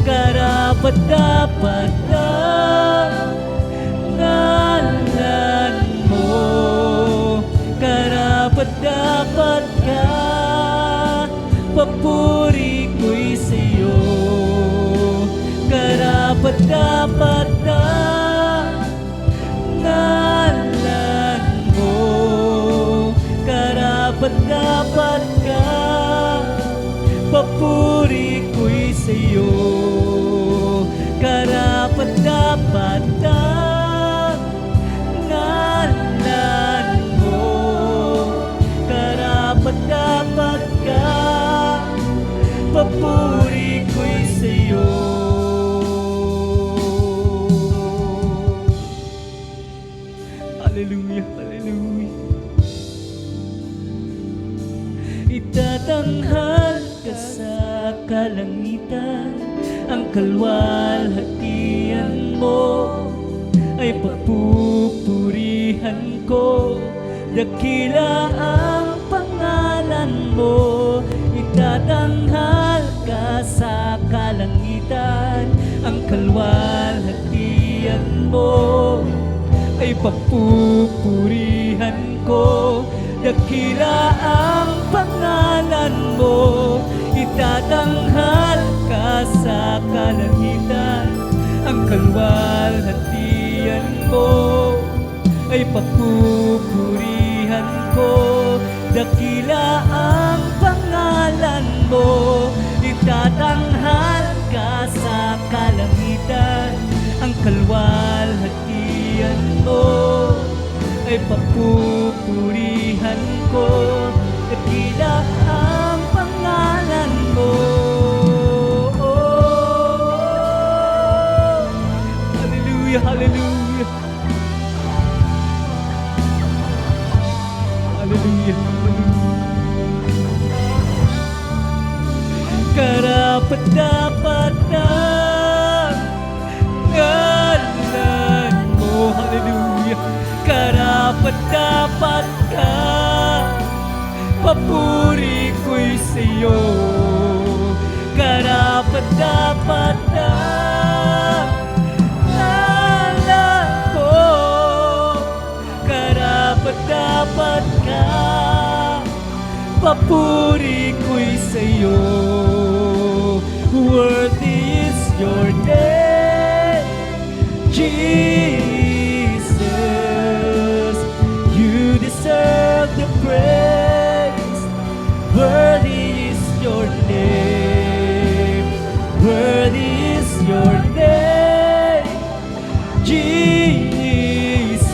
karapat-dapat ang ngalan mo. Karapat-dapat ka, papuri ko'y sa'yo. Karapat-dapat ang ngalan mo. Karapat-dapat ka, papuri ko'y sa'yo. Karapat-dapat ang ngalan mo. Karapat-dapat ka, papuri ko'y sa'yo. Hallelujah, hallelujah. Itatanghal ka sa kalangitan, ang kalwalhatian mo ay pagpupurihan ko. Dakila ang pangalan mo. Itatanghal ka sa kalangitan, ang kalwalhatian mo ay pagpupurihan ko. Dakila ang pangalan mo. Itatanghal ka sa kalangitan, ang kalwalhatian mo ay pagpupurihan ko. Dakila ang pangalan mo. Itatanghal ka sa kalangitan, ang kalwalhatian mo ay pagpupurihan ko. Dakila ang pangalan mo. Hallelujah, hallelujah. Hallelujah, hallelujah. Karapat-dapat ang ngalan mo. Hallelujah. Karapat-dapat ka, papuri ko'y sa'yo. Karapat-dapat ang ngalan mo. Karapat-dapat ka, papuri ko'y sa'yo. Worthy is your name, Jesus. You deserve the praise. Worthy is your name. Worthy is your name, Jesus.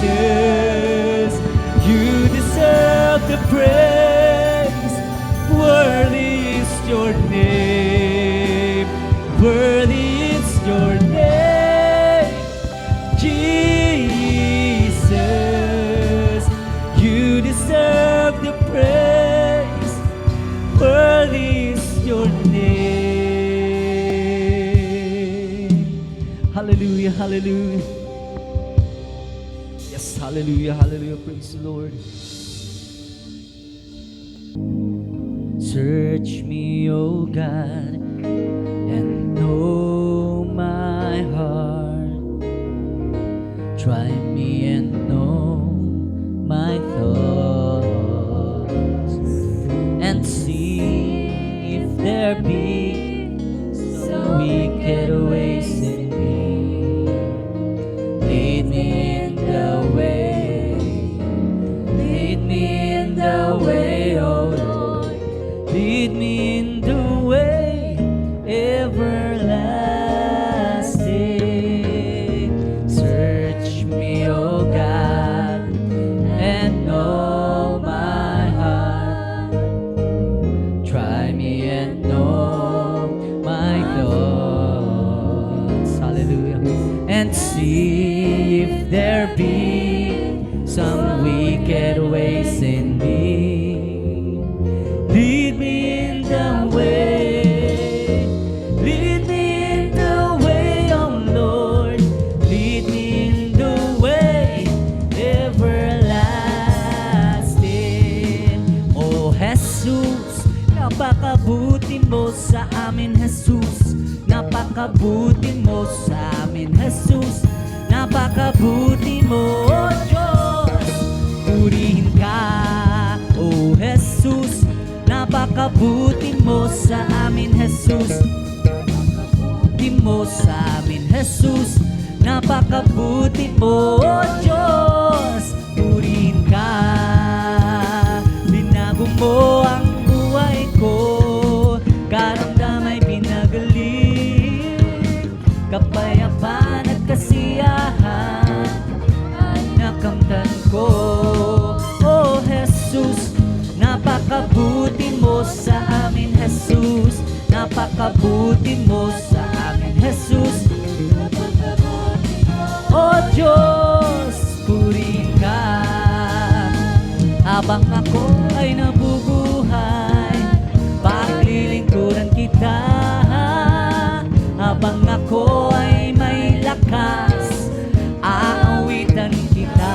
You deserve the praise. Worthy is your name. Worthy is your name, Jesus. You deserve the praise. Worthy is your name. Hallelujah, hallelujah. Yes, hallelujah, hallelujah. Praise the Lord. Search me, O God, and know my heart. Try me and know my thoughts, and see if there be some wicked ways in me. Lead me in the way, lead me in the way, O Lord. Lead me in the way everlasting. Search me, O God, and know my heart. Try me and know my thoughts. Hallelujah. And see if there be some wicked ways in me. Lead me in the way, lead me in the way, oh Lord. Lead me in the way everlasting. Oh Jesus, napakabuti mo sa amin, Jesus. napakabuti mo sa amin, Jesus. Napakabuti mo, oh Diyos. Purihin ka, oh Jesus. Napakabuti mo sa amin, Jesus. Napakabuti mo sa amin, Jesus. Napakabuti mo, oh Diyos. Purihin ka. Binago mo ang buhay ko. Karamdamay pinagaling. Kapayapaan at kasiyahan ay nakamtan ko. Oh Jesus, napakabuti mo sa amin, Jesus. Napakabuti mo sa amin, Jesus. Oh Diyos, purihin ka. Habang ako ay nabubuhay, paglilingkuran kita. Habang ako ay may lakas, aawitan kita.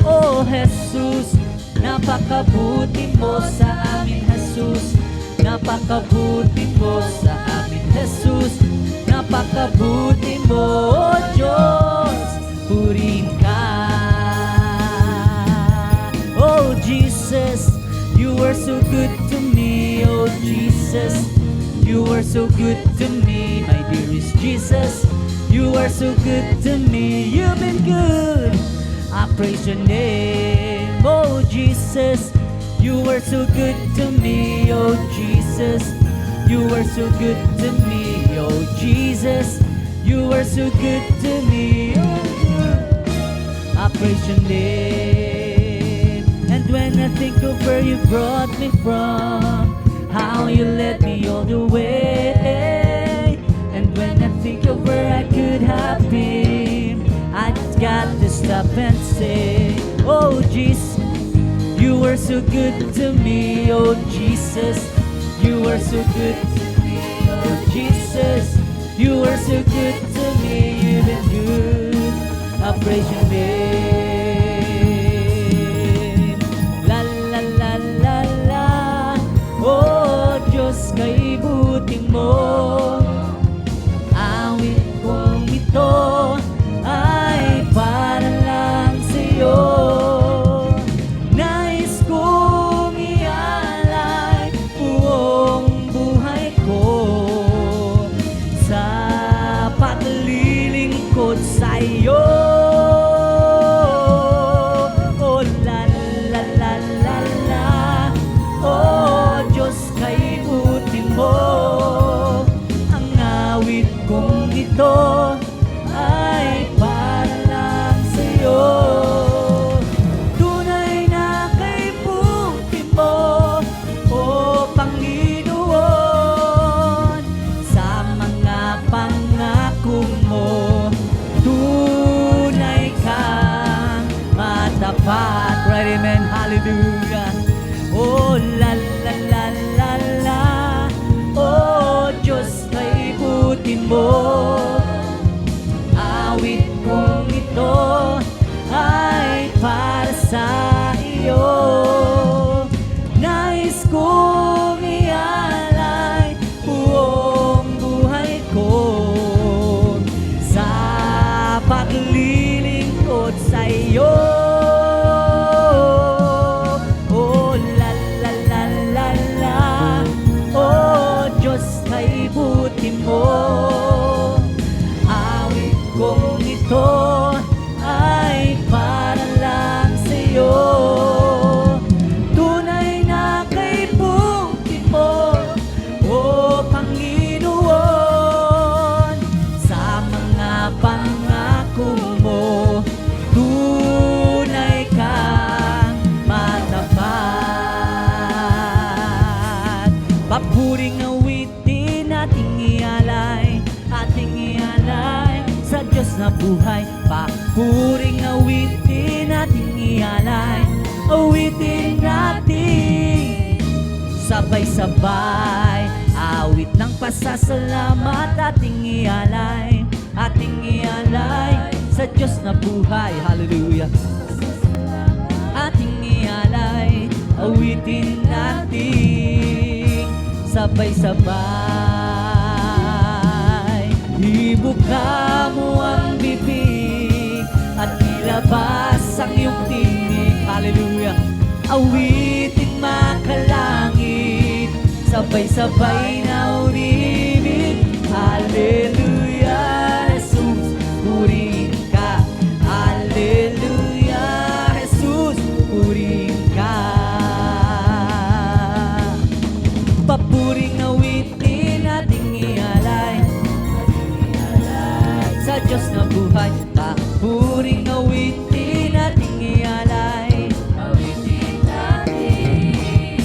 Oh Jesus, napakabuti mo sa amin, Jesus. Napakabuti mo sa amin, Jesus. Napakabuti mo, oh Diyos. Purihin ka. Oh Jesus, you are so good to me. Oh Jesus, you are so good to me. My dearest Jesus, you are so good to me. You've been good. I praise your name. Oh Jesus, you are so good to me. Oh Jesus, you are so good to me. Oh Jesus, you are so good to me. I praise your name. And when I think of where you brought me from, how you led me all the way, and when I think of where I could have been, I just got to stop and say, oh Jesus, you are so good to me. Oh Jesus, you are so good to me. Oh Jesus, you are so good to me. You've been good. I praise your name. La la la la la. Oh Diyos, kay buti mo. Awit kong ito ay para lang sa'yo. Nais kong ialay buong buhay ko sa paglilingkod sa'yo. Oh la la la la la. Oh Diyos, kay buti mo. Ang awit kong ito ay para lang sa'yo. Tunay na kay buti mo, oh Panginoon. Sa mga pangako mo, tunay kang matapat. Right, amen, hallelujah. Oh la la la la la. Oh Diyos, kay buti mo. Awit kong ito ay para sa iyo. Nais kong ialay buong buhay ko sa paglilingkod sa iyo. Oh la la la la la. Oh Diyos, kay buti mo. Awit kong ito ay para lang sa'yo. Tunay na kay buti mo, oh Panginoon. Sa mga pangako mo, tunay kang matapat. Papuring awitin ating ialay sa Diyos na buhay. Papuring awitin ating ialay, awitin natin sabay-sabay. Awit ng pasasalamat ating ialay sa Diyos na buhay. Hallelujah. Ating ialay, awitin natin sabay-sabay. Ibuka mo ang bibig at ilabas ang iyong tinig. Hallelujah. Awitin makalangit, sabay-sabay na umibig. Hallelujah, Jesus, purihin ka. Hallelujah, Jesus, purihin ka. Papuring awitin ating ialay sa Diyos na buhay. Papuring awitin ating ialay. Awitin natin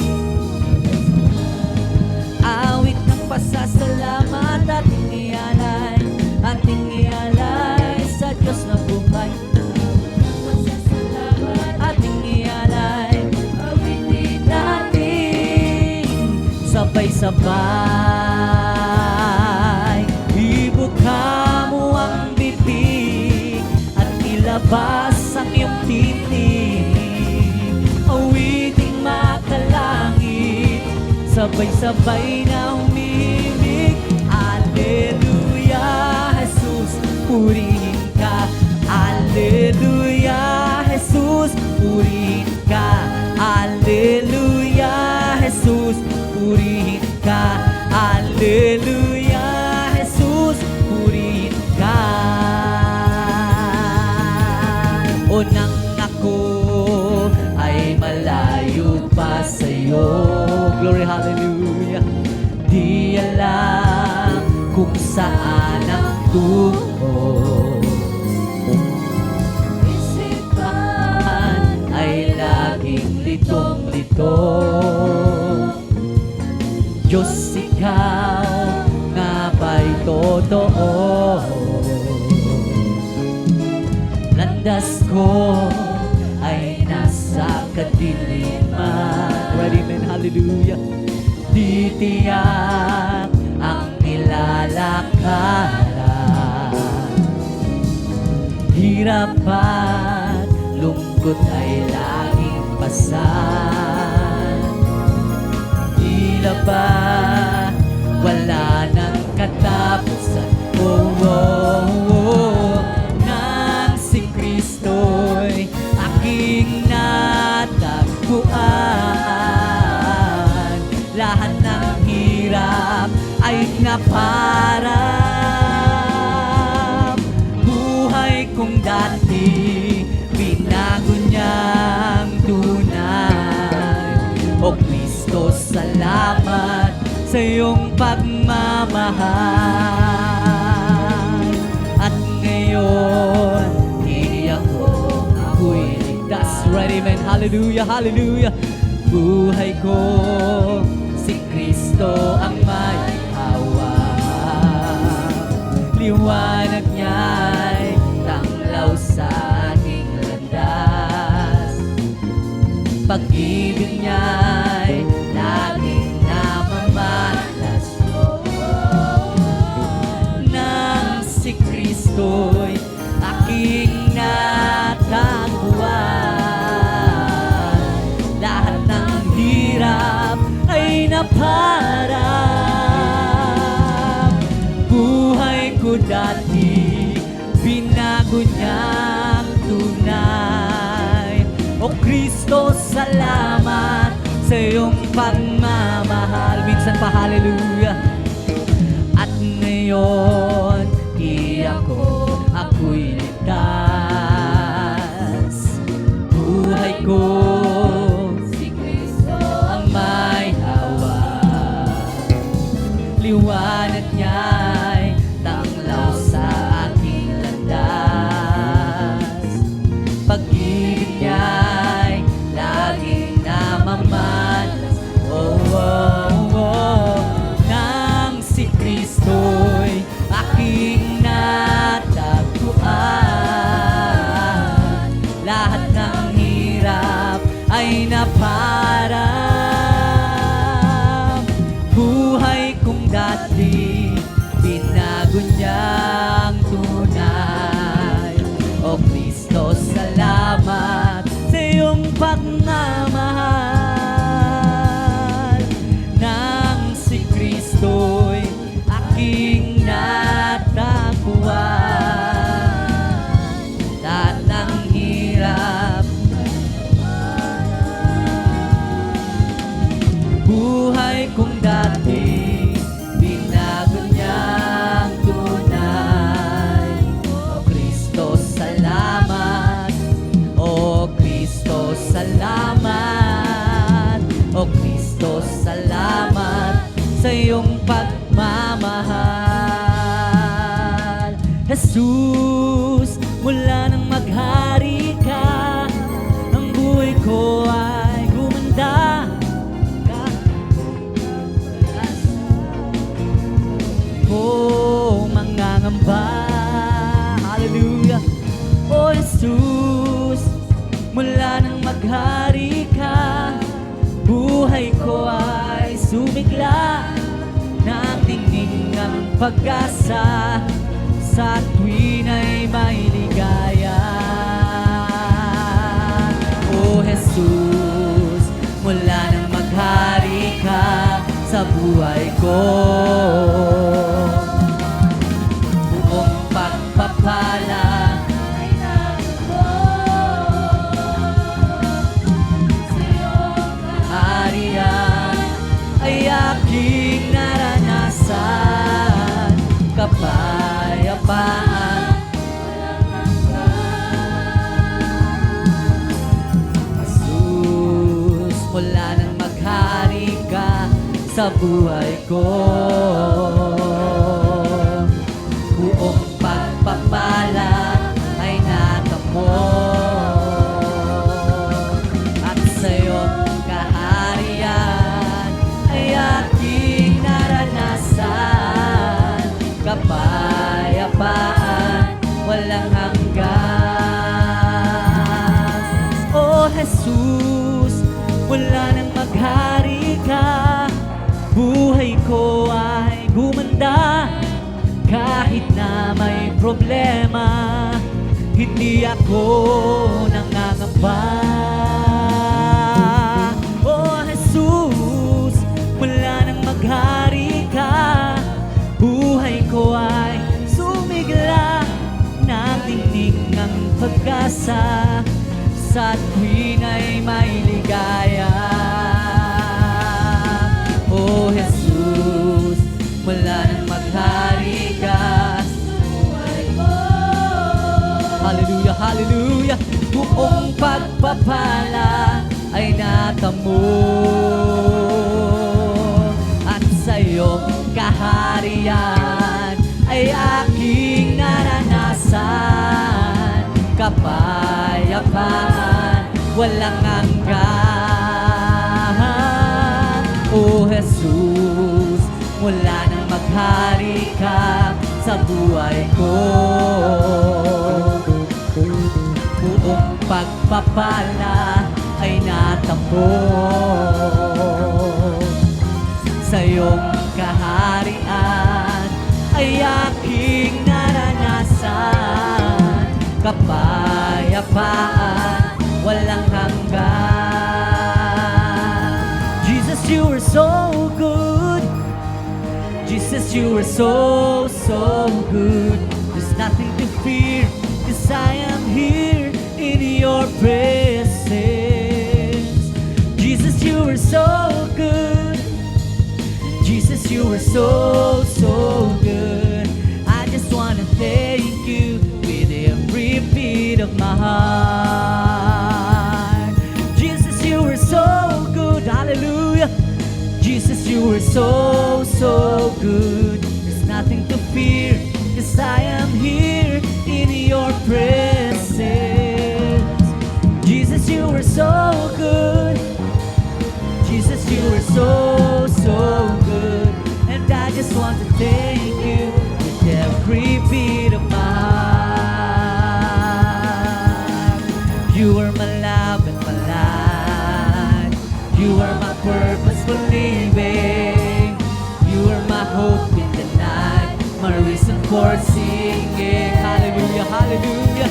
awit ng pasasalamat ating ialay. Ating ialay sa Diyos na buhay. Ating ialay. Awitin natin sabay-sabay. Ibuka mo ang bibig at ilabas ang iyong tinig. Awiting makalangit, sabay-sabay na umibig. Hallelujah, Jesus, purihin ka. Hallelujah, Jesus, purihin ka. Hallelujah, Jesus, purihin ka. Hallelujah, Jesus, purihin ka. O nang ako ay malayo pa sa'yo. Glory, hallelujah. Di alam kung saan ang tungo. Isipan ay laging litong-lito. Diyos, ikaw nga ba'y totoo? Landas ko ay nasa kadiliman. Ready, man, hallelujah. Di tiyak ang nilalakaran. Hirap at lungkot ay laging pasan. Tila ba wala nang katapusan? Oh, oh, oh. Nang si Kristo'y aking natagpuan, lahat ng hirap ay naparap. Buhay kong dati binago niyang tunay. O Kristo, salamat sa iyong pagmamahal. At ngayon, iyak ko, ako'y ligtas. Ready, man, hallelujah, hallelujah. Buhay ko, si Kristo ang may hawak. Liwanag niya'y tanglaw sa aking landas. Pag-ibig niya'y laging namamalas. Nang si Kristo'y aking natagpuan, lahat ng hirap ay naparap. Buhay ko dati binago niyang tunay. O Kristo, salamat sa iyong pagmamahal. Minsan pa, hallelujah. At ngayon, iyak ko, ako'y ligtas. Buhay ko, si Kristo ang may hawak. Liwanag niya'y tanglaw sa aking landas. Pag-ibig niya'y laging namamalas. Oh, oh, oh. Nang si Kristo'y aking natagpuan, lahat ng hirap ay naparap. Buhay kong dati binago niyang tunay. O Kristo, salamat sa iyong pagmamahal. Nang si Kristo'y aking natagpuan, Jesus, mula nang maghari ka, ang buhay ko ay gumanda. Oh, mangangamba. Hallelujah. Oh, Jesus, mula nang maghari ka, buhay ko ay sumigla. Nangtingning ang pag-asa, sa tuwin ay may ligaya. Oh, Jesus, mula nang maghari ka sa buhay ko, buong pagpapala ay nakuha sa iyong kaharian, ay aking naranasan. Kapayapaan, Jesus, mula nang maghari ka sa buhay ko, buong pagpapala ay natamo, at sa iyong kaharian ay aking naranasan. Kapayapaan, walang hanggan. Oh, Jesus, mula nang maghari ka, buhay ko ay gumanda. Kahit na may problema, hindi ako nangangamba. Oh, Jesus, mula nang maghari ka, buhay ko ay sumigla. Nangtingning ang pag-asa, sa tuwin ay may ligaya. Oh, Jesus, mula nang maghari ka sa buhay ko, hallelujah, hallelujah, buong pagpapala ay natamo, at sa iyong kaharian ay aking naranasan. Kapayapaan, walang hanggan. Oh, Jesus, mula nang maghari ka sa buhay ko, buong pagpapala ay natamo, sa iyong kaharian ay aking naranasan. Kapayapaan, walang hanggan. Jesus, you are so good. Jesus, you are so, so good. There's nothing to fear, 'cause I am here in your presence. Jesus, you are so good. Jesus, you are so, so good. I just wanna thank you with every beat of my heart. Jesus, you are so good. Hallelujah. Jesus, you are so, so good. There's nothing to fear, 'cause I am here in your presence. Jesus, you are so good. Jesus, you are so, so good. And I just want to thank you with every beat of my heart. You are my love and my life. You are my purpose for living. You are my hope in the night, my reason for singing. Hallelujah, hallelujah.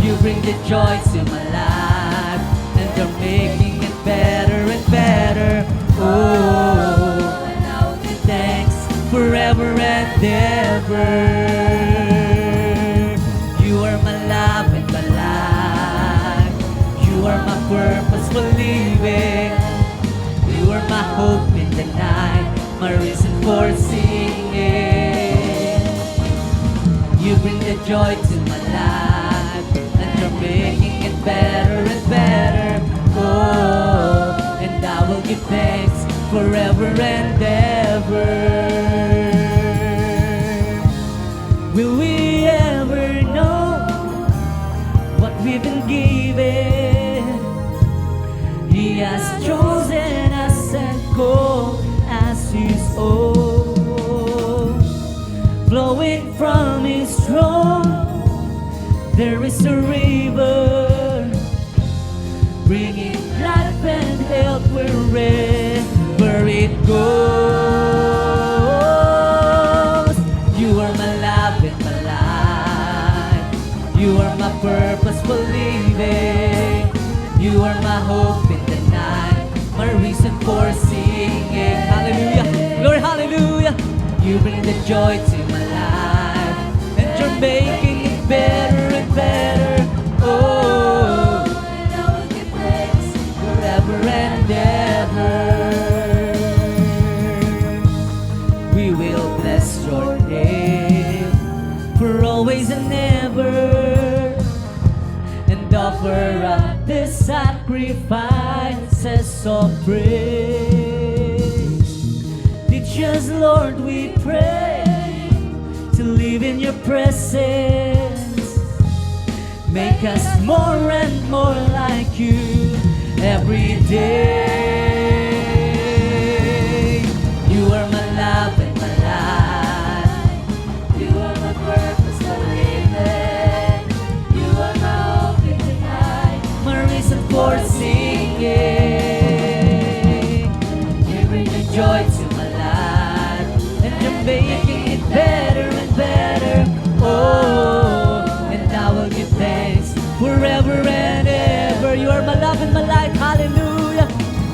You bring the joy to my life, and you're making it better and better. Oh, and I'll give thanks forever and ever. You are my love and my life. You are my purpose for living. You are my hope in the night, my reason for singing. You bring the joy to my life, and you're making it better and better. Oh, and I will give thanks forever and ever. Will we even given. He has chosen us and called as His own. Flowing from His throne, there is a river, bringing life and health wherever it goes. You are my love and my life. You are my purpose for living. You are my hope in the night, my reason for singing. Hallelujah, glory, hallelujah. You bring the joy to my life, and you're making it better and better. Oh, and I will give thanks forever and ever. We will bless your name for always and ever, and offer up the sacrifices of praise. Teach us, Lord, we pray, to live in your presence. Make us more and more like you every day. You are my love and my life. You are my purpose for living. You are my hope in the night, my reason for singing. You bring the joy to my life, and you're making it better and better. Oh, and I will give thanks forever and ever. You are my love and my life, hallelujah.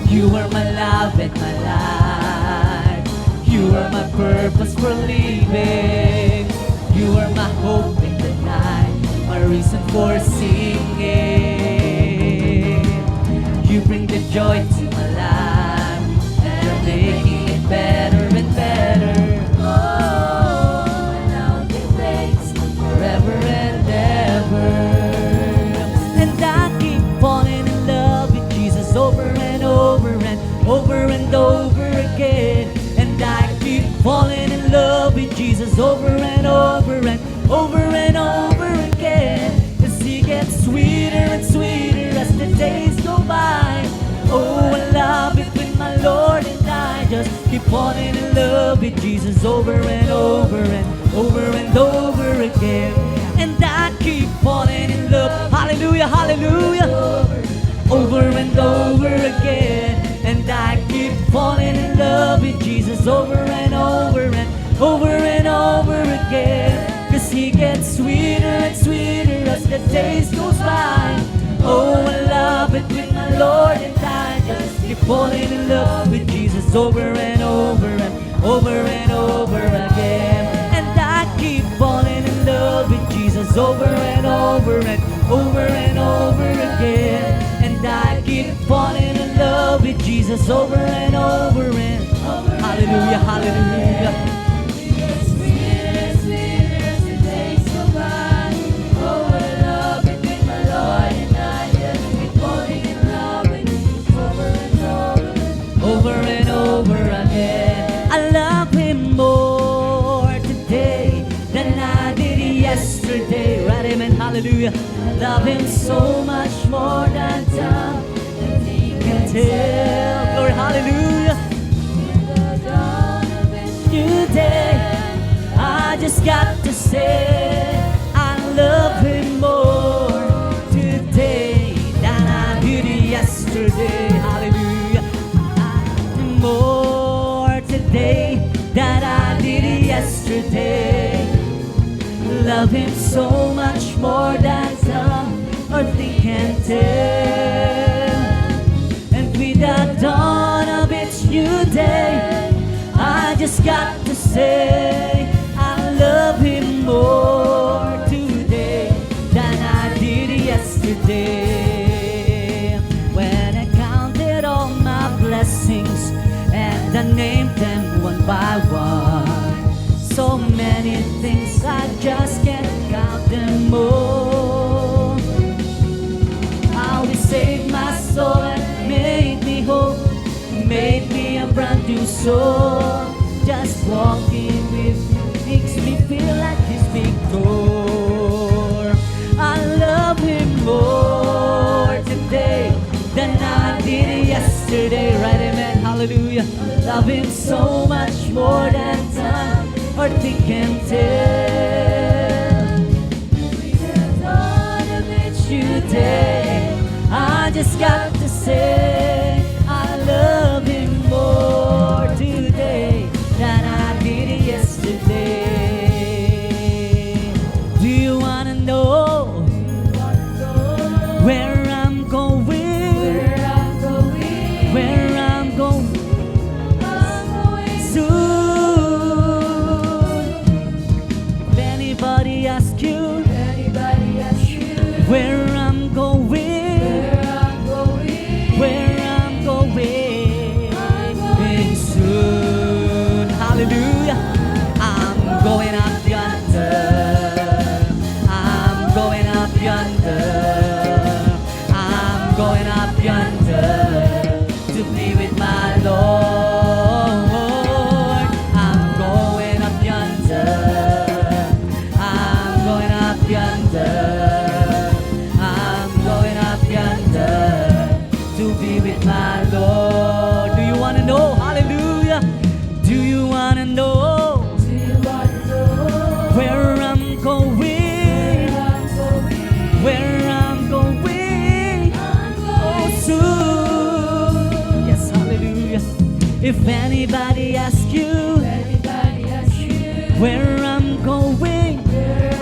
You are my love and my life. You are my purpose for living. You are my hope in the night, my reason for singing. You bring the joy to my life, and you're making it better and better. Oh, and I'll give thanks forever and ever. And I keep falling in love with Jesus over and over and over and over again. And I keep falling in love with Jesus over and over and over and over again. 'Cause He gets sweeter and sweeter as the days go by. Oh, I love it when my Lord and I just keep falling in love with Jesus over and over and over and over again. And I keep falling in love, hallelujah, hallelujah, over and over again. And I keep falling in love with Jesus over and over and over and over again. 'Cause He gets sweeter and sweeter as the days goes by. Oh, I love it when my Lord and I just keep falling in love with Jesus over and over and over and over again. And I keep falling in love with Jesus over and over and over and over again. And I keep falling in love with Jesus over and over and hallelujah, hallelujah. Over and over again. I love Him more today than I did yesterday. Right, amen, hallelujah. I love Him so much more than time can tell. Glory, hallelujah. In the dawn of this new day, I just got to say I love Him more today than I did yesterday. Hallelujah. More today than I did yesterday. Love Him so much more than some earthly can tell. And with the dawn of its new day, I just got to say I love Him more today than I did yesterday. When I counted all my blessings and I named them one by one, so many things I just can't count them all. How He saved my soul and made me whole, made me a brand new soul. Just walking with Him makes me feel like His victor. I love Him more love Him so much more than time or think can tell. With the thought of each new day, I just got to say I love Him more today than I did yesterday. Do you wanna know where I'm going? Where I'm going soon. If anybody asks you where I'm going, where I'm going soon. Hallelujah. I'm going up yonder. I'm going up yonder. I'm going up yonder to be with my Lord. I'm going up yonder. I'm going up yonder. I'm going up yonder to be with my Lord. Do you want to know? Hallelujah. Do you want to know where I'm going? Where I'm going? Oh, soon. Yes, hallelujah. If anybody asks you where I'm going, where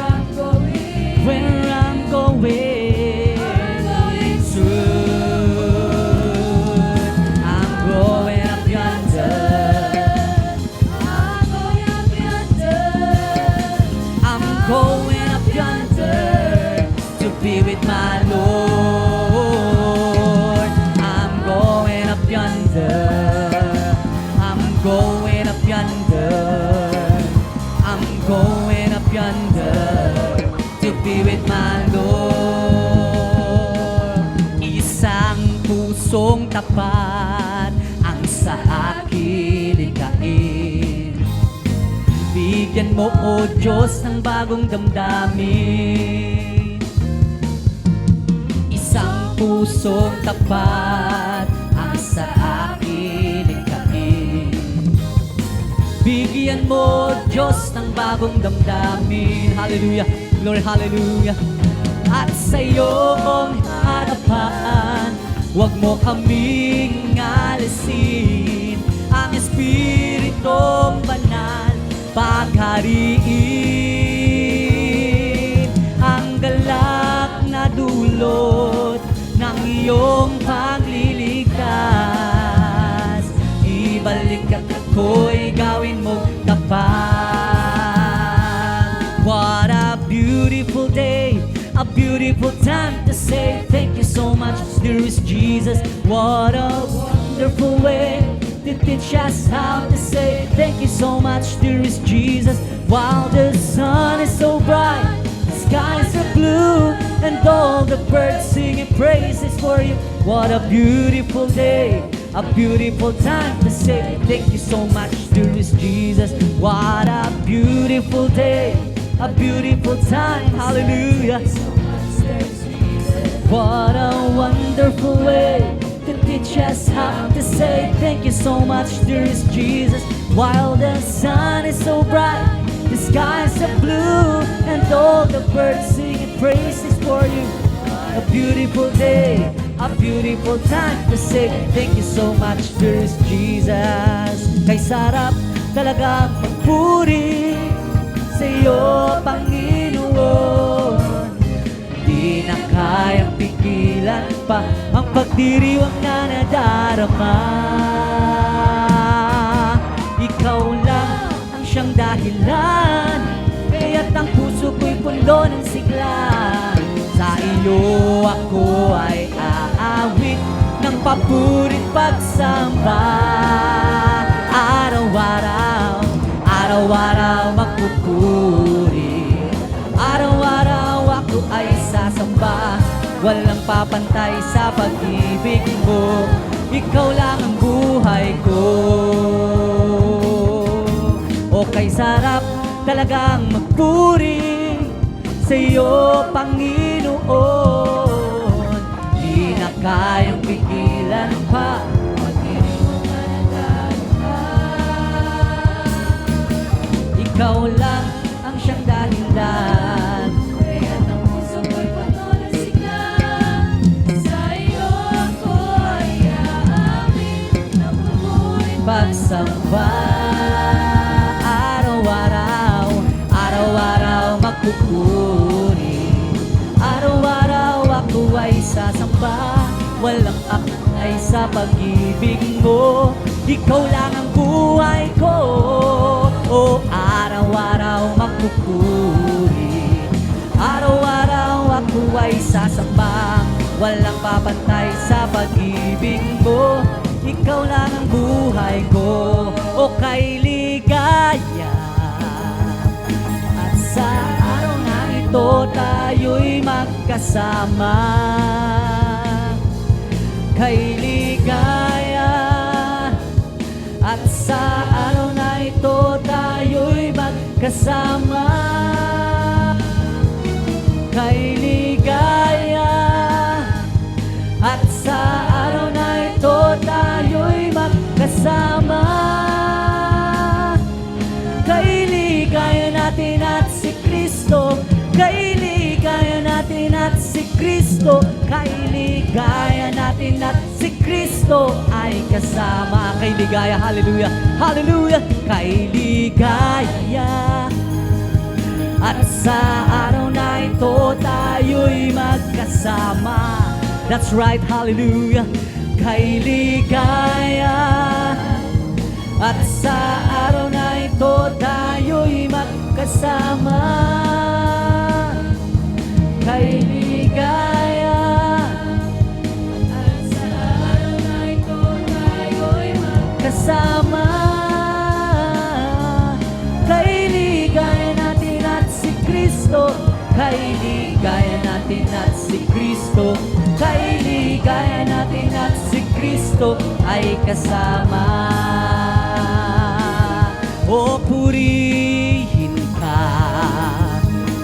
I'm going soon, I'm going up yonder. I'm going up yonder to be with my Lord. I'm going up yonder. I'm going up yonder. I'm going up yonder to be with my Lord. Isang pusong tapat ang sa akin likhain. Bigyan mo, O Diyos, ng bagong damdamin. Isang pusong tapat ang sa akin likhain. Bigyan mo, Diyos, ng bagong damdamin. Hallelujah, glory, hallelujah. At sa iyong harapan, huwag mo kaming alisin. Ang Espiritong Banal paghariin. Ang galak na dulot ng iyong pagliligtas, ibalik at ako'y gawin mo tapat. What a beautiful day, a beautiful time to say thank you so much, dearest Jesus. What a wonderful way to teach us how to say thank you so much, dearest Jesus. While the sun is so bright, the skies are blue, and all the birds singing praises for you. What a beautiful day, a beautiful time to say thank you so much, dearest Jesus. What a beautiful day, a beautiful time, hallelujah. What a wonderful way to teach us how to say thank you so much, dearest Jesus. While the sun is so bright, the skies are blue, and all the birds singing praises for you. A beautiful day, a beautiful time to say thank you so much, dearest Jesus. Kay sarap talagang magpuri sa iyo, Panginoon. Di na kayang pigilan pa ang pagdiriwang na nadarama. Ikaw lang ang siyang dahilan, kaya't ang puso ko'y puno ng sigla. Sa iyo ako ay aawit ng papurit pagsamba. Araw-araw, araw-araw magpupuri. Araw-araw ako ay sasamba. Walang papantay sa pag-ibig mo, ikaw lang ang buhay ko. O kay sarap talagang magpuri sa iyo, Panginoon. Di na kayang pigilan pa ikaw lang ang siyang dahilan. Kaya't ang puso ko'y patuloy sigla. Sa iyo ako ay aamin. Ang pagmuhay Pagsamba araw-araw, araw-araw magpupuri. Araw-araw ako ay sasamba, walang akay sa pag-ibig mo. Ikaw lang ang buhay ko. O araw-araw magpupuri. Araw-araw ako ay sasamba, walang papantay sa pag-ibig mo. Ikaw lang ang buhay ko. O kay ligaya. At sa araw na ito tayo'y magkasama. Kay ligaya. At sa araw na ito tayo'y magkasama. Kay ligaya. At sa araw na ito tayo'y magkasama. Kay ligaya natin at si Kristo. Kay ligaya natin at si Kristo. Kay ligaya natin at si Kristo ay kasama. Kay ligaya, hallelujah, hallelujah. Kay ligaya. At sa araw na ito tayo'y magkasama. That's right, hallelujah. Kay ligaya. At sa araw na ito tayo'y magkasama. Kay ligaya. At sa araw na ito tayo'y magkasama. Kay ligaya natin at si Kristo. Kay ligaya natin at si Kristo. Kay ligaya natin at si Kristo ay kasama. O purihin ka,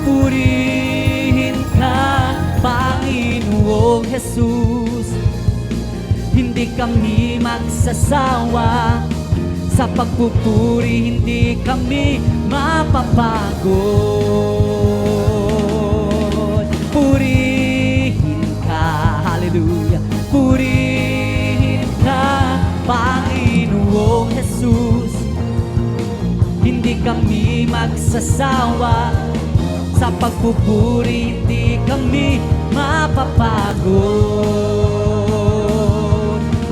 purihin ka, Panginoong Jesus. Hindi kami magsasawa sa pagpupuri, hindi kami mapapagod. Purihin ka, hallelujah. Purihin ka, Panginoong Jesus. Hindi kami magsasawa sa pagpupuri, hindi kami mapapagod.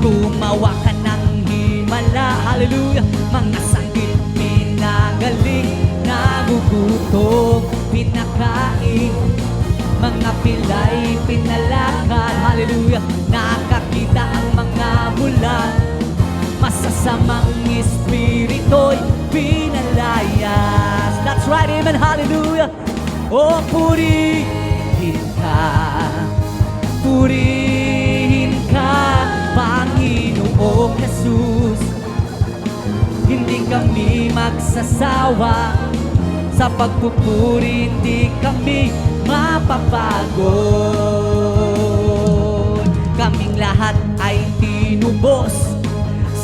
Gumawa ka ng himala, hallelujah. Mga sakit pinagaling, nagugutom, pinakain. Mga pilay pinalakad, hallelujah. Nakakita ang mga bulag, masasamang espirito'y pinalayas. That's right, amen, hallelujah. O purihin ka, purihin ka, Panginoong Jesus. Hindi kami magsasawa sa pagpupuri, hindi kami mapapagod. Kaming lahat ay tinubos,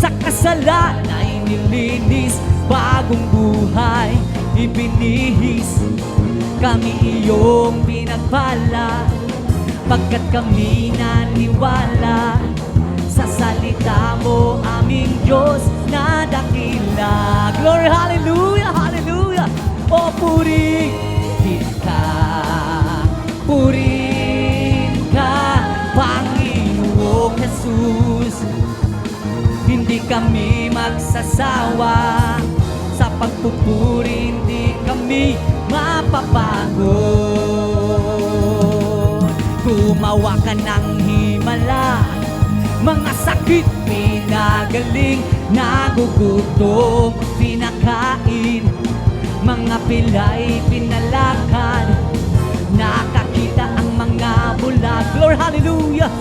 sa kasalanan ay nilinis, bagong buhay ibinihis. Kami iyong pinagpala, pagkat kami naniwala sa salita mo, aming Diyos na dakila. Glory, hallelujah, hallelujah. O purihin ka, purihin ka, Panginoong Jesus. Hindi kami magsasawa sa pagpupuri, hindi kami mapapagod. Gumawa ka ng himala, mga sakit pinagaling, nagugutom, pinakain. Mga pilay pinalakad, nakakita ang mga bulag. Glory, hallelujah.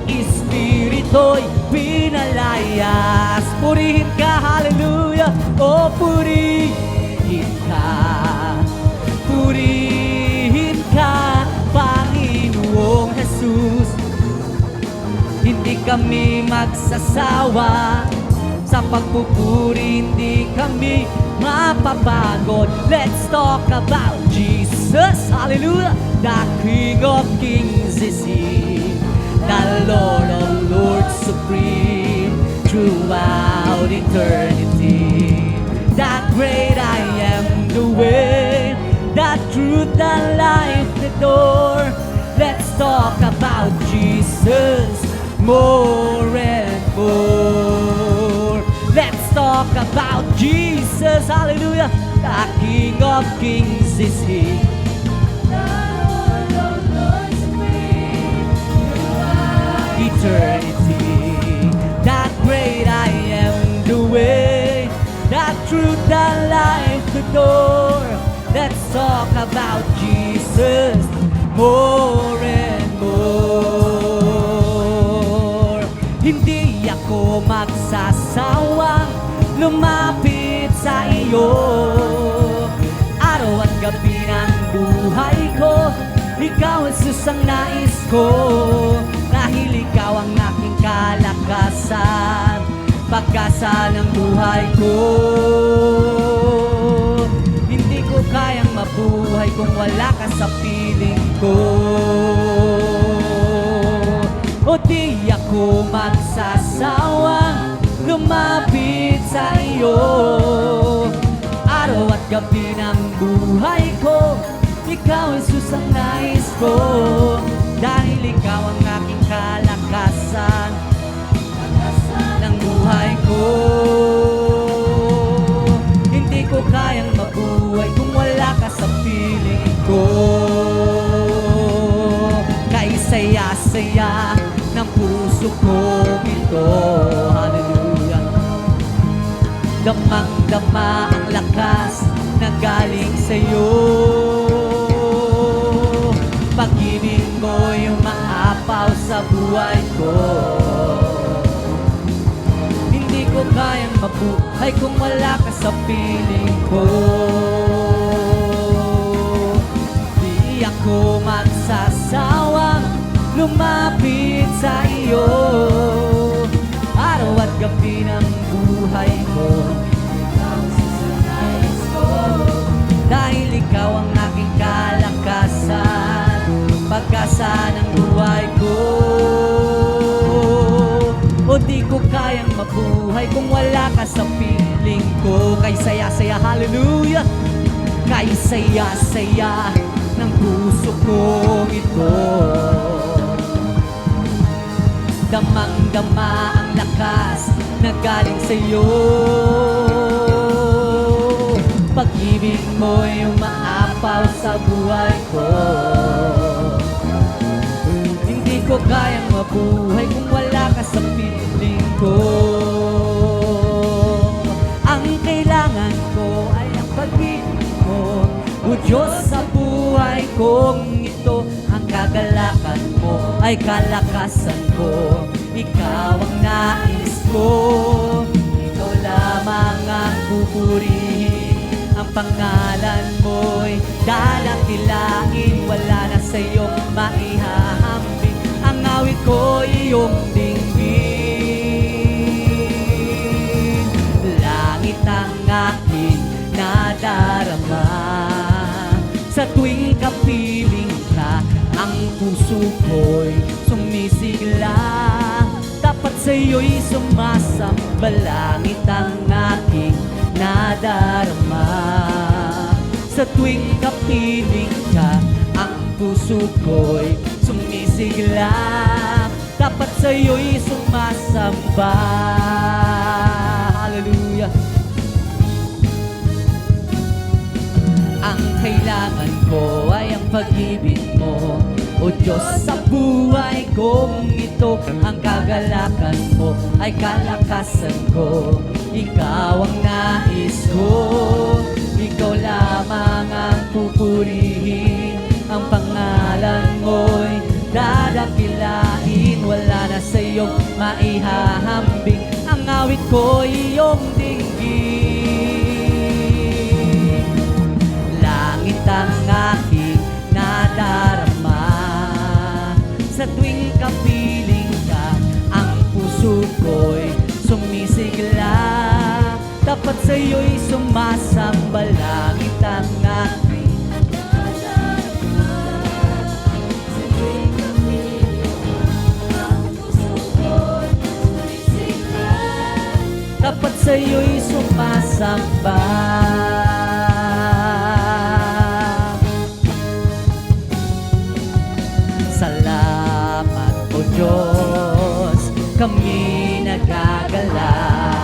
Espirito'y pinalayas. Purihin ka, hallelujah. O purihin ka, purihin ka, Panginoong Jesus. Hindi kami magsasawa sa pagpupuri, hindi kami mapapagod. Let's talk about Jesus, hallelujah. The King of Kings is He, the Lord of Lords supreme throughout eternity. The great I am, the way, the truth, the life, the door. Let's talk about Jesus more and more. Let's talk about Jesus, hallelujah. The King of Kings is He, eternity. That great I am, the way, the truth, the life, the door. Let's talk about Jesus more and more. Hindi ako magsasawang lumapit sa iyo. Araw at gabi ng buhay ko, ikaw ang susang nais ko. Dahil ikaw ang aking kalakasan, pag-asa ng buhay ko. Hindi ko kayang mabuhay kung wala ka sa piling ko. O di ako magsasawang lumapit sa iyo. Araw at gabi ng buhay ko, ikaw ang susang nais ko. Dahil ikaw ang aking kalakasan ng buhay ko. Hindi ko kayang mabuhay kung wala ka sa piling ko. Kay saya-saya ng puso ko ito, hallelujah. Damang-dama ang lakas na galing sa'yo. Pag-ibig mo yung maapaw sa buhay ko. Hindi ko kayang mabuhay kung wala ka sa piling ko. Di ako magsasawang lumapit sa iyo. Araw at gabi ng buhay ko, ikaw ang susang nais ko. Dahil ikaw ang aking kalakasan, pag-asa ng buhay ko. O di ko kayang mabuhay kung wala ka sa piling ko. Kay saya-saya, hallelujah. Kay saya-saya ng puso ko ito. Damang-dama ang lakas na galing sa'yo. Pag-ibig mo yung maapaw sa buhay ko. Hindi ko kayang mabuhay kung wala ka sa piling ko. Ang kailangan ko ay ang pag-ibig mo, o Diyos, sa buhay kong ito. Ang kagalakan mo ay kalakasan ko. Ikaw ang nais ko, ikaw lamang ang pupurihin. Ang pangalan mo'y dadakilain, wala na sa'yong maihahambing. Ang awit ko iyong dinggin. Langit ang aking nadarama. Sa tuwing kapiling ka, ang puso ko'y sumisigla. Dapat sa'yo'y sumasamba. Langit ang aking nadarama. Sa tuwing kapiling ka, ang puso ko'y sumisigla. Dapat sa'yo'y sumasamba. Hallelujah. Ang kailangan ko ay ang pag-ibig mo, o Diyos, sa buhay kong ito. Ang kagalakan mo ay kalakasan ko. Ikaw ang nais ko, ikaw lamang ang pupurihin. Ang pangalan mo'y dadakilain, wala na sa'yong maihahambing. Ang awit ko iyong dinggin. Langit ang aking nadarama. Sa tuwing kapiling ka, ang puso ko'y sumisigla. Tapat sa'yo'y sumasamba langit ang aking tapat sa'yo'y sumasamba. Salamat o Diyos, kami nagagalak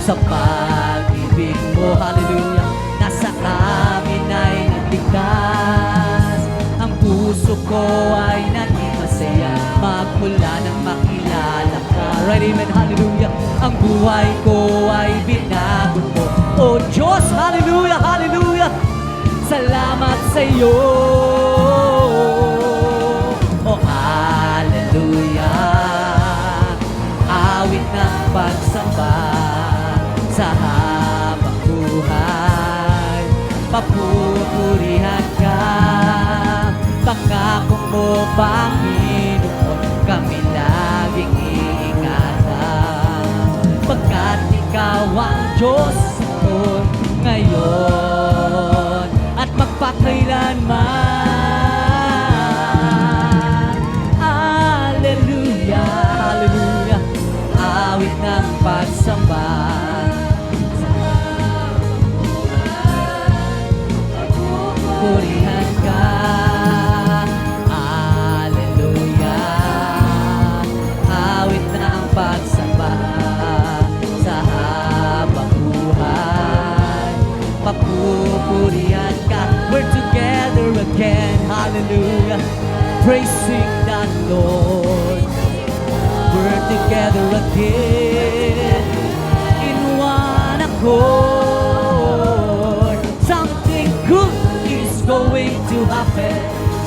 sa pag-ibig mo. Hallelujah, nasa amin ay nagligtas. Ang puso ko ay naging masaya magmula nang makilala ka. Right, amen, hallelujah. Ang buhay ko ay binago mo, O Diyos, hallelujah, hallelujah. Salamat sa iyo, O hallelujah. Awit ng pagsamba sa habang buhay, papupurihan ka. Pangako mo, Panginoon, kami laging iingatan, pagkat ikaw ang Diyos noon, ngayon at magpakailanman. Hallelujah, hallelujah. Awit ng pagsamba purihan ka. Hallelujah. Awit ng pagsamba sa habang buhay, papupurihan ka. We're together again, hallelujah, praising the Lord. We're together again in one accord. Something good is going to happen.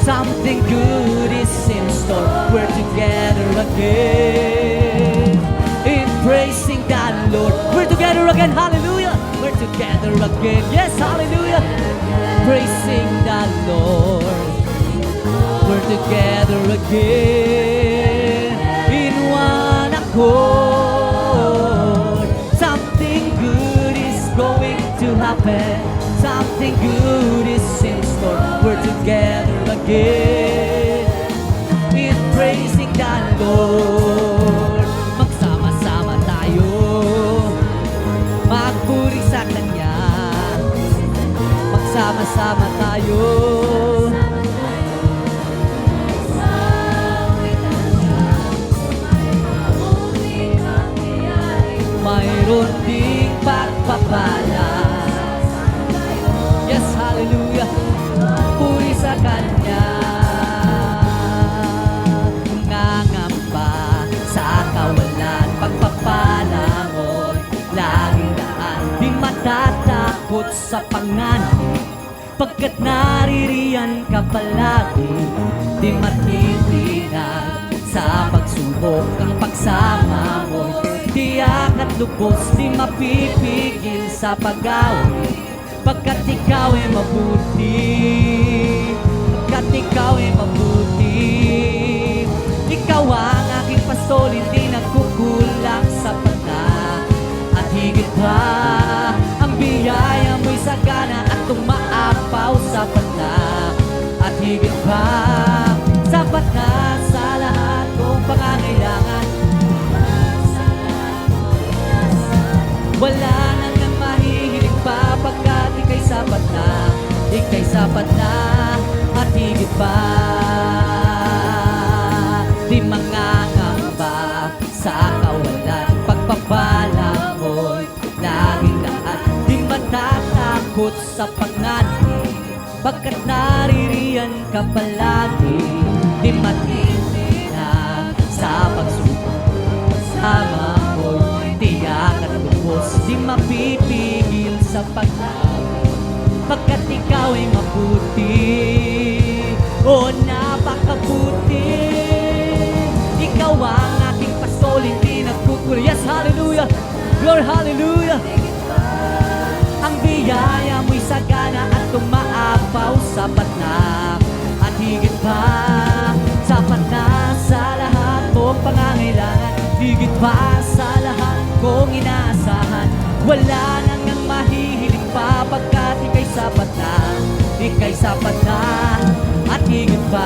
Something good is in store. We're together again in praising the Lord. We're together again, hallelujah. We're together again, yes, hallelujah, praising the Lord. We're together again in one accord. Something good is going to happen. Something good is in store. We're together again in praising the Lord. Magsama-sama tayo, magpuri sa Kanya. Magsama-sama tayo, mayroon ding pagpapala. Yes, hallelujah, puri sa Kanya. Nangangamba sa kawalan, pagpapala mo'y laging daan. Di matatakot sa panganib, pagkat naririyan ka palagi. Di matitinag sa pagsubok, ang pagsama mo'y tiyak at lubos. Di mapipigil sa pag-awit, pagkat ikaw ay mabuti. Pagkat ikaw ay mabuti. Ikaw ang aking pastol, hindi nagkukulang sa pagka. At higit pa, ang biyaya mo'y sagana at tumaapaw sa pagka. At higit pa, sapat na sa lahat kong pangangailangan. Wala nang nang mahihiling pa, pagkat ika'y sapat na, ika'y sapat na, at higit pa. Di mangangamba sa kawalan, pagpapala mo'y laging daan. Di matatakot sa panganib, pagkat naririyan ka palagi. Di matitinag sa pagsubok, sama mo'y tiyak at lubos. Di mapipigil sa paglaban, pagkat ikaw ay mabuti. O napakabuti. Ikaw ang aking pastol, hindi nagkukulang. Yes, hallelujah, glory, hallelujah. Ang biyaya mo'y sagana at tumaapaw, sapat na, at higit pa, sapat na sa lahat mong pangangailangan. Higit pa sa lahat kong inaasahan. Wala nang ang mahihiling pa, pagkat ika'y sapat na, ika'y sapat na, at higit pa.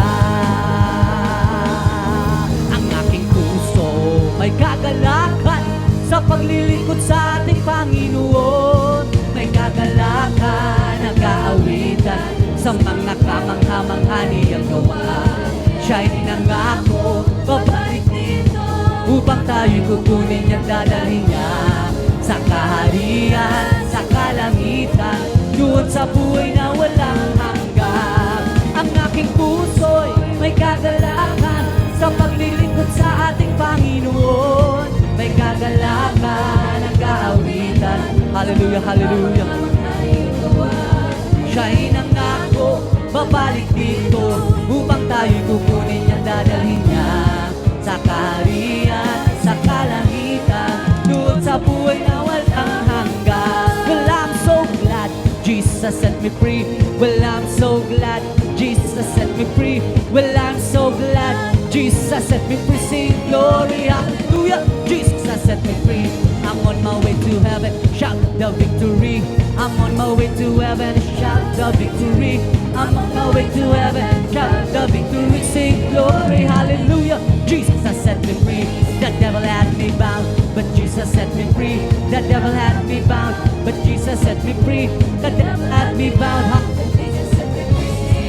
Ang aking puso may kagalakan sa paglilingkod sa ating Panginoon. May kagalakan, nag-aawitan sa mga kamangha-mangha niyang gawa. Siya'y ninangako, babalik dito, upang tayo'y kukunin niyang dadalhin niya sa kaharian, sa kalangitan, doon sa buhay na walang hanggan. Ang aking puso'y may kagalakan sa paglilingkod sa ating Panginoon. May kagalakan, nag-aawitan. Hallelujah, hallelujah. Siya'y nangako, babalik dito, upang tayo'y kukunin niyang dadalhin niya sa kaharian, sa kalangitan, doon sa buhay na walang hanggan. Well, I'm so glad Jesus set me free. Well, I'm so glad Jesus set me free. Well, I'm so glad Jesus set me free. Sing glory, hallelujah. Jesus set me free. I'm on my way to heaven, shout the victory. I'm on my way to heaven, shout the victory. I'm on my way to heaven, shout the victory. Sing glory, hallelujah. Jesus has set me free. The devil had me bound, but Jesus set me free. The devil had me bound, but Jesus set me free. The devil had me bound,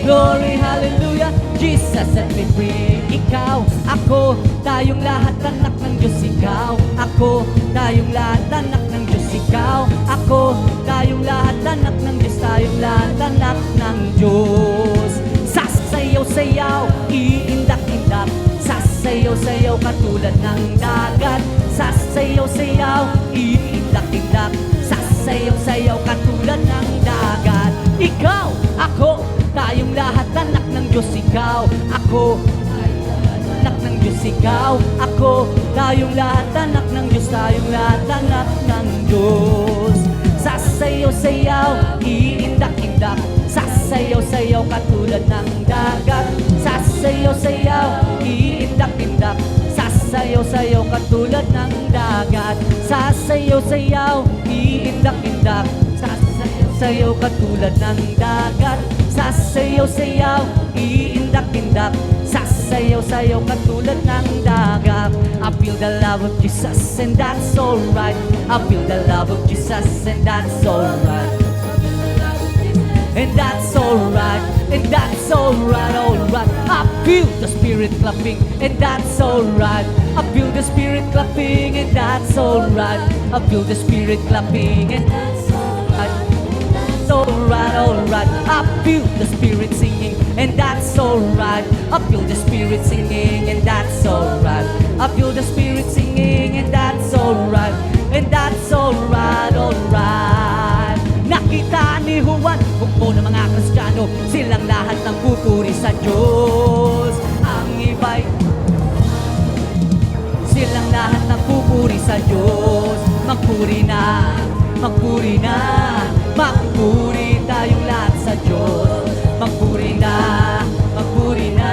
glory, hallelujah. Jesus set me free. Ikaw, ako, tayong lahat anak ng Diyos. Ikaw, ako, tayong lahat anak ng Diyos. Ikaw, ako, tayong lahat anak ng Diyos. Tayong lahat anak ng Diyos. Sasayaw-sayaw, iindak-indak. Sasayaw-sayaw katulad ng dagat. Sasayaw-sayaw, iindak-indak. Sasayaw-sayaw katulad ng dagat. Ikaw, ako, tayong lahat anak ng Diyos. Ikaw, ako, anak ng Diyos. Ikaw, ako, tayong lahat anak ng Diyos. Tayong lahat anak ng Diyos. Sasayaw-sayaw, iindak-indak. Sasayaw-sayaw katulad ng dagat. Sasayaw-sayaw, iindak-indak. Sasayaw-sayaw katulad ng dagat. Sasayaw-sayaw, iindak-indak. Sasayaw katulad ng dagat. Sasayaw-sayaw, iindak-indak. Sasayaw-sayaw katulad ng dagat. I feel the love of Jesus and that's alright. I feel the love of Jesus and that's alright. And that's alright. And that's alright, alright. I feel the Spirit clapping and that's alright. I feel the Spirit clapping and that's alright. I feel the Spirit clapping and that's alright. Alright, alright. I feel the Spirit singing and that's alright. I feel the Spirit singing and that's alright. I feel the Spirit singing and that's alright. And that's alright, alright. Nakita ni Juan, bukbo ng mga Kristiyano, silang lahat ng pupuri sa Diyos. Ang iba'y silang lahat ng pupuri sa Diyos. Magpuri na, magpuri na, magpuri tayong lahat sa Diyos. Magpuri na, magpuri na,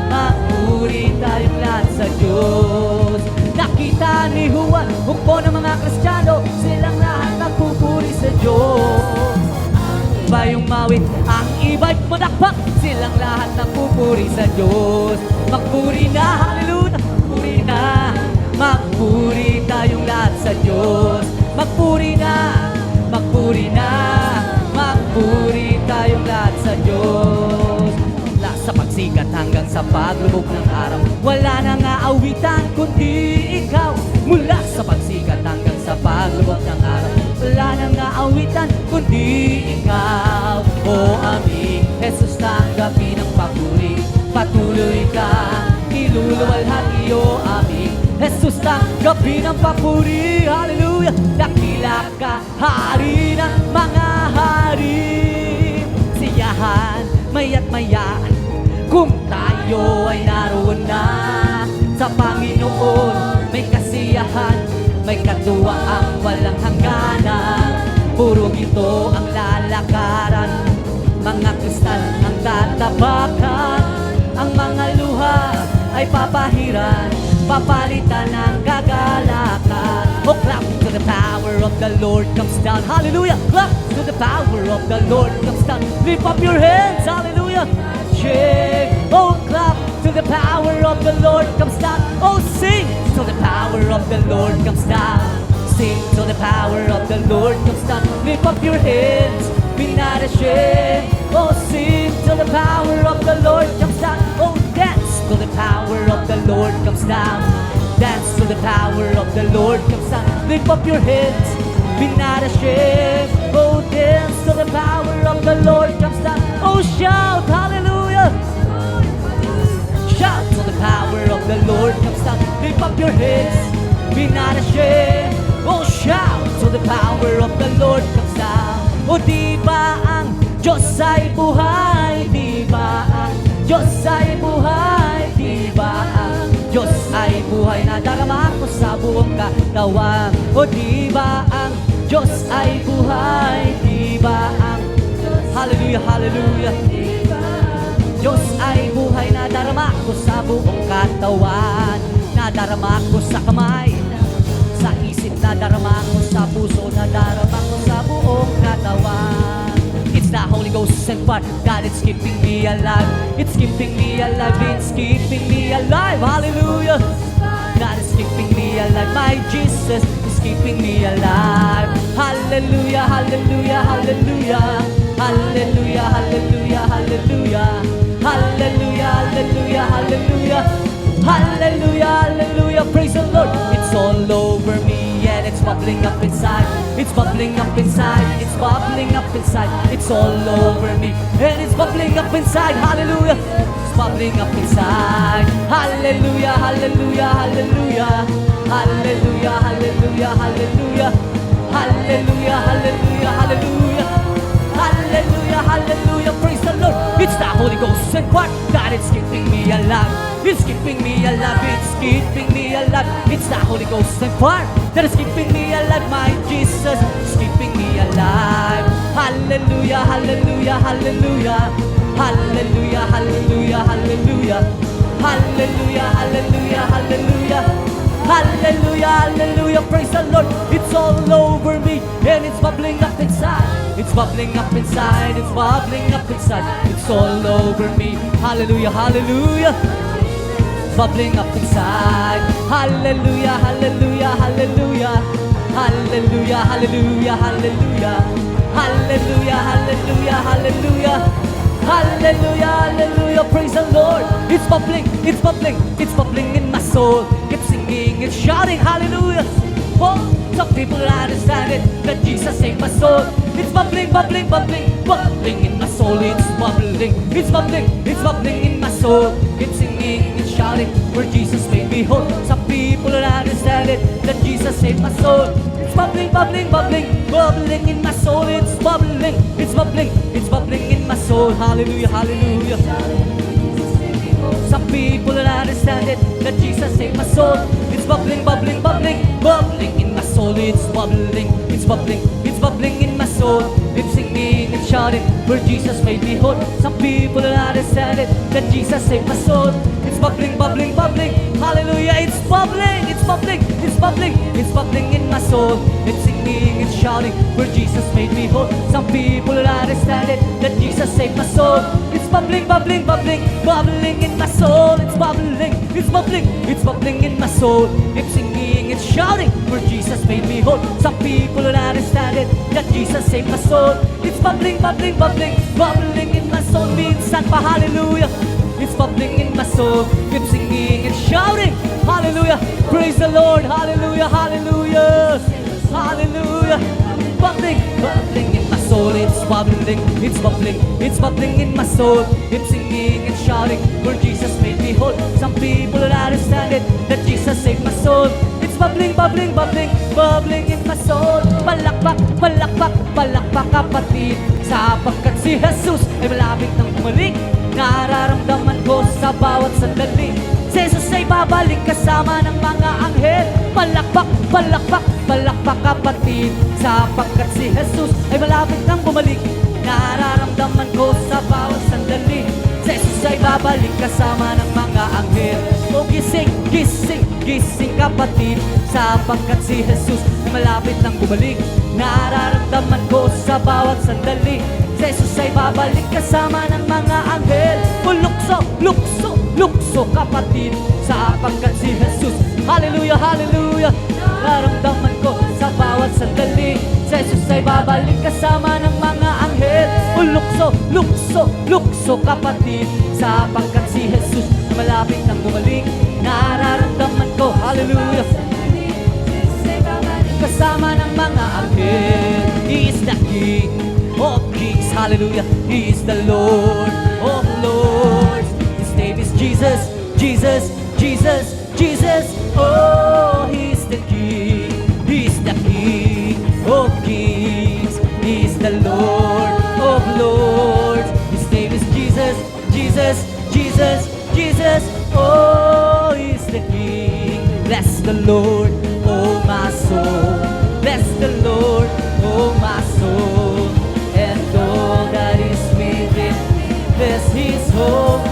magpuri tayong lahat sa Diyos. Nakita ni Juan, bukbo ng mga Kristiyano, silang lahat nagpupuri sa Diyos. Ang iba yung mawit, ang iba'y madakpak, silang lahat nagpupuri sa Diyos. Magpuri na, hallelujah, magpuri na, magpuri tayong lahat sa Diyos. Magpuri na, magpuri na, magpuri tayong lahat sa Diyos. Mula sa pagsikat hanggang sa paglubog ng araw, wala nang aawitan kundi ikaw. Mula sa pagsikat hanggang sa paglubog ng araw, wala nang aawitan kundi ikaw. O aming Jesus, tanggapin ang papuri, patuloy ka iluluwalhati. O aming Jesus, tanggapin ang papuri, hallelujah. Dakila ka, hari ng mga hari. Siyahan, maya't maya, kung tayo ay naroon na sa Panginoon. May kasiyahan, may katuwaang walang hangganan. Puro ito ang lalakaran, mga kristal ang tatapakan. Ang mga luha ay papahiran, papalitan ng kagalakan. O clap to the power power of the Lord comes down. Hallelujah. Clap till the power of the Lord comes down. Lift up your hands. Hallelujah. Shake. Oh, clap till the power of the Lord comes down. Oh, sing till the power of the Lord comes down. Sing till the power of the Lord comes down. Lift up your hands. Be not ashamed. Oh, sing till the power of the Lord comes down. Oh, dance till the power of the Lord comes down. Dance till the power of the Lord comes down. Lift up your hands. Be not ashamed. Oh, dance till the power of the Lord comes down. Oh, shout hallelujah. Shout till the power of the Lord comes down. Lift up your hands. Be not ashamed. Oh, shout till the power of the Lord comes down. O di ba ang Diyos ay buhay? Di ba ang Diyos ay buhay? Di ba ang Diyos ay buhay? Nadarama ko sa buong katawan. O di ba ang Diyos ay buhay? Di ba ang Hallelujah, hallelujah. Diyos ay buhay. Nadarama ko sa buong katawan. Nadarama ko sa kamay, sa isip, nadarama ko sa puso, nadarama ko sa buong katawan. It's the Holy Ghost and fire. God, it's keeping me alive. It's keeping me alive. It's keeping me alive. Hallelujah. God is keeping me alive. My Jesus is keeping me alive. Hallelujah, hallelujah, hallelujah. Hallelujah, hallelujah, hallelujah. Hallelujah, hallelujah, hallelujah. Hallelujah, hallelujah, praise the Lord. It's all over me and it's bubbling up inside. It's bubbling up inside. It's bubbling up inside. It's all over me and it's bubbling up inside. Hallelujah. It's bubbling up inside. Hallelujah, hallelujah, hallelujah. Hallelujah, hallelujah, hallelujah. Hallelujah, hallelujah, hallelujah. Hallelujah, hallelujah, praise the Lord. It's the Holy Ghost and fire. God, it's keeping me alive. It's keeping me alive. It's keeping me alive. It's the Holy Ghost and fire that is keeping me alive. My Jesus is keeping me alive. Hallelujah, hallelujah, hallelujah. Hallelujah, hallelujah, hallelujah. Hallelujah, hallelujah, hallelujah. Hallelujah, hallelujah, praise the Lord. It's all over me and it's bubbling up inside. It's bubbling up inside. It's bubbling up inside. It's all over me. Hallelujah, hallelujah. Bubbling up inside. Hallelujah, hallelujah, hallelujah. Hallelujah, hallelujah, hallelujah. Hallelujah, hallelujah, hallelujah. Hallelujah, hallelujah, praise the Lord. It's bubbling, it's bubbling, it's bubbling in my soul. Keep singing and shouting, hallelujah. Oh, some people understand it, that Jesus saved my soul. It's bubbling, bubbling, bubbling, bubbling in my soul. It's bubbling, it's bubbling, it's bubbling in my soul. Keep singing and shouting, where Jesus made me whole. Some people don't understand it, that Jesus saved my soul. It's bubbling, bubbling, bubbling, bubbling in my soul. It's bubbling, it's bubbling, it's bubbling in my soul. Hallelujah, hallelujah. Some people don't understand it, that Jesus saved my soul. It's bubbling, bubbling, bubbling, bubbling in my soul. It's bubbling, it's bubbling, it's bubbling in my soul. It's singing and shouting, where Jesus made me whole. Some people don't understand it, that Jesus saved my soul. It's bubbling, bubbling, bubbling, hallelujah. It's bubbling, it's bubbling, it's bubbling, it's bubbling in my soul. It's singing and shouting, where Jesus made me whole. Some people don't understand it, that Jesus saved my soul. It's bubbling, bubbling, bubbling, bubbling in my soul. It's bubbling, it's bubbling, it's bubbling in my soul. It's singing and shouting, where Jesus made me whole. Some people don't understand it, that Jesus saved my soul. It's bubbling, bubbling, bubbling, bubbling in my soul. Minsan pa, hallelujah. It's bubbling in my soul. Keep singing and shouting, hallelujah. Praise the Lord, hallelujah, hallelujah, hallelujah. Bubbling, bubbling in my soul. It's bubbling, it's bubbling, it's bubbling in my soul. Keep singing and shouting, where Jesus made me whole. Some people don't understand it, that Jesus saved my soul. It's bubbling, bubbling, bubbling, bubbling in my soul. Palakpak, palakpak, palakpak kapatid, sapagkat si Jesus ay malapit nang bumalik. Nararamdaman ko sa bawat sandali, si Jesus ay babalik kasama ng mga anghel. Palakpak, palakpak, palakpak kapatid, sapagkat si Jesus ay malapit nang bumalik. Nararamdaman ko sa bawat sandali, si Jesus ay babalik kasama ng mga anghel. O gising, gising, gising kapatid, sapagkat si Jesus malapit nang bumalik. Nararamdaman ko sa bawat sandali, si Jesus ay babalik kasama ng mga anghel. O lukso, lukso, lukso kapatid, sapagkat si Jesus, hallelujah, hallelujah. Nararamdaman ko sa bawat sandali, si Jesus ay babalik kasama ng mga anghel. O lukso, lukso, lukso kapatid, sapagkat si Jesus malapit nang bumalik. Nararamdaman ko, hallelujah, kasama ng mga anghel. He is the King of Kings, hallelujah. He is the Lord of Lords. His name is Jesus, Jesus, Jesus, Jesus. Oh, He is the King, He is the King of Kings. He is the Lord of Lords. His name is Jesus, Jesus, Jesus, Jesus. Oh, He is the King. Bless the Lord, oh my soul. Bless the Lord, oh my soul, and all that is within me. Bless His holy